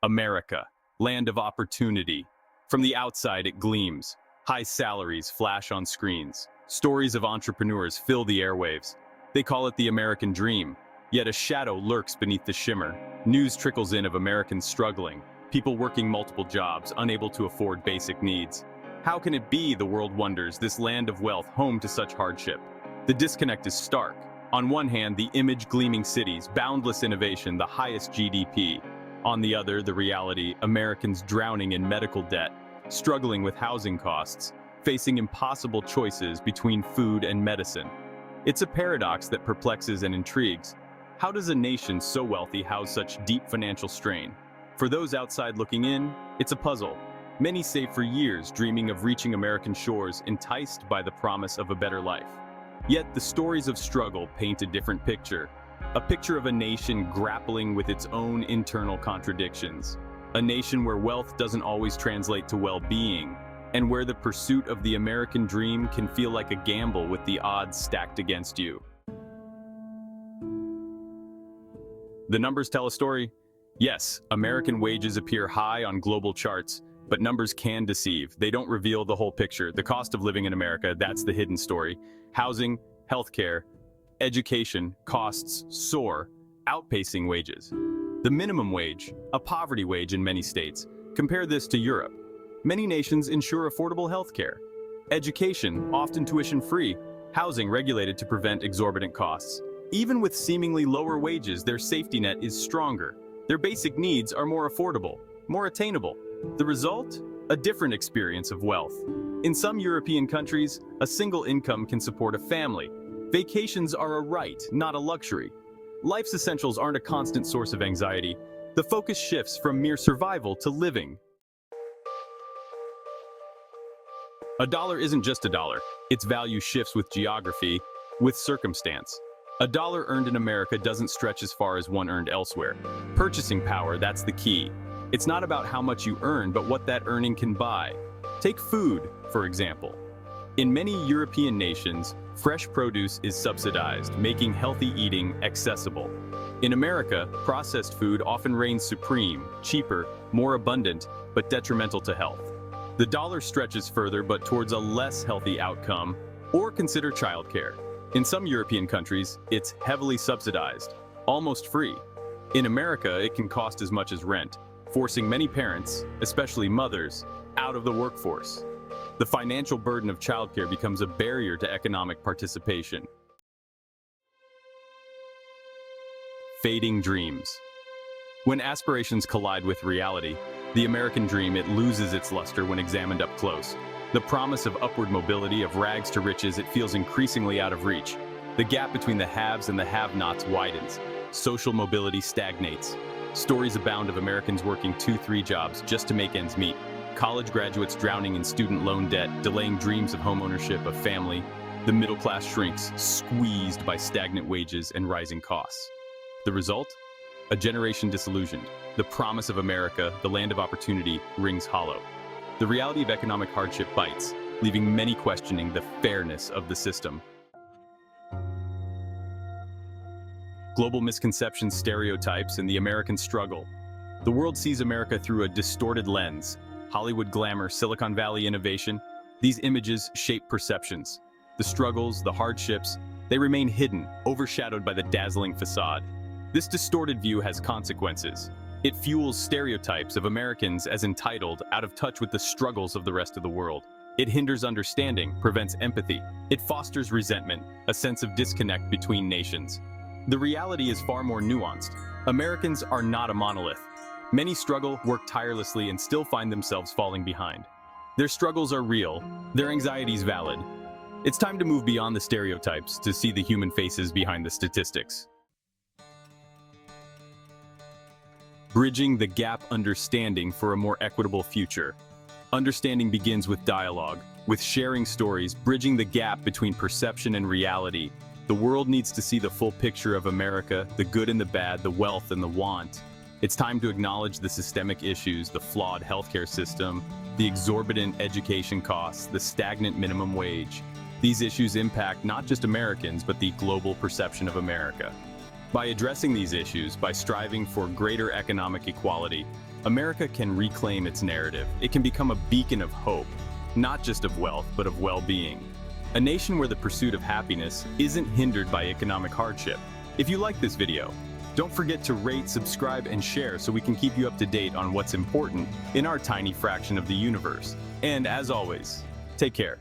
America, land of opportunity. From the outside, it gleams. High salaries flash on screens. Stories of entrepreneurs fill the airwaves. They call it the American dream. Yet a shadow lurks beneath the shimmer. News trickles in of Americans struggling, people working multiple jobs, unable to afford basic needs. How can it be, the world wonders, this land of wealth home to such hardship? The disconnect is stark. On one hand, the image-gleaming cities, boundless innovation, the highest GDP. On the other, the reality, Americans drowning in medical debt, struggling with housing costs, facing impossible choices between food and medicine. It's a paradox that perplexes and intrigues. How does a nation so wealthy house such deep financial strain? For those outside looking in, it's a puzzle. Many save for years, dreaming of reaching American shores, enticed by the promise of a better life. Yet the stories of struggle paint a different picture. A picture of a nation grappling with its own internal contradictions. A nation where wealth doesn't always translate to well-being, and where the pursuit of the American dream can feel like a gamble with the odds stacked against you. The numbers tell a story. Yes, American wages appear high on global charts, but numbers can deceive. They don't reveal the whole picture. The cost of living in America, that's the hidden story. Housing, healthcare, education costs soar, outpacing wages. The minimum wage, a poverty wage in many states. Compare this to Europe. Many nations ensure affordable healthcare. Education, often tuition-free. Housing regulated to prevent exorbitant costs. Even with seemingly lower wages, their safety net is stronger. Their basic needs are more affordable, more attainable. The result? A different experience of wealth. In some European countries, a single income can support a family. Vacations are a right, not a luxury. Life's essentials aren't a constant source of anxiety. The focus shifts from mere survival to living. A dollar isn't just a dollar. Its value shifts with geography, with circumstance. A dollar earned in America doesn't stretch as far as one earned elsewhere. Purchasing power, that's the key. It's not about how much you earn, but what that earning can buy. Take food, for example. In many European nations, fresh produce is subsidized, making healthy eating accessible. In America, processed food often reigns supreme, cheaper, more abundant, but detrimental to health. The dollar stretches further, but towards a less healthy outcome. Or consider childcare. In some European countries, it's heavily subsidized, almost free. In America, it can cost as much as rent, forcing many parents, especially mothers, out of the workforce. The financial burden of childcare becomes a barrier to economic participation. Fading dreams. When aspirations collide with reality, the American dream, it loses its luster when examined up close. The promise of upward mobility, of rags to riches, it feels increasingly out of reach. The gap between the haves and the have-nots widens. Social mobility stagnates. Stories abound of Americans working 2-3 jobs just to make ends meet. College graduates drowning in student loan debt, delaying dreams of homeownership, of family. The middle class shrinks, squeezed by stagnant wages and rising costs. The result? A generation disillusioned. The promise of America, the land of opportunity, rings hollow. The reality of economic hardship bites, leaving many questioning the fairness of the system. Global misconceptions, stereotypes, and the American struggle. The world sees America through a distorted lens. Hollywood glamour, Silicon Valley innovation. These images shape perceptions. The struggles, the hardships, they remain hidden, overshadowed by the dazzling facade. This distorted view has consequences. It fuels stereotypes of Americans as entitled, out of touch with the struggles of the rest of the world. It hinders understanding, prevents empathy. It fosters resentment, a sense of disconnect between nations. The reality is far more nuanced. Americans are not a monolith. Many struggle, work tirelessly, and still find themselves falling behind. Their struggles are real, their anxieties valid. It's time to move beyond the stereotypes to see the human faces behind the statistics. Bridging the gap, understanding for a more equitable future. Understanding begins with dialogue, with sharing stories, bridging the gap between perception and reality. The world needs to see the full picture of America, the good and the bad, the wealth and the want. It's time to acknowledge the systemic issues, the flawed healthcare system, the exorbitant education costs, the stagnant minimum wage. These issues impact not just Americans, but the global perception of America. By addressing these issues, by striving for greater economic equality, America can reclaim its narrative. It can become a beacon of hope, not just of wealth, but of well-being. A nation where the pursuit of happiness isn't hindered by economic hardship. If you like this video, don't forget to rate, subscribe, and share so we can keep you up to date on what's important in our tiny fraction of the universe. And as always, take care.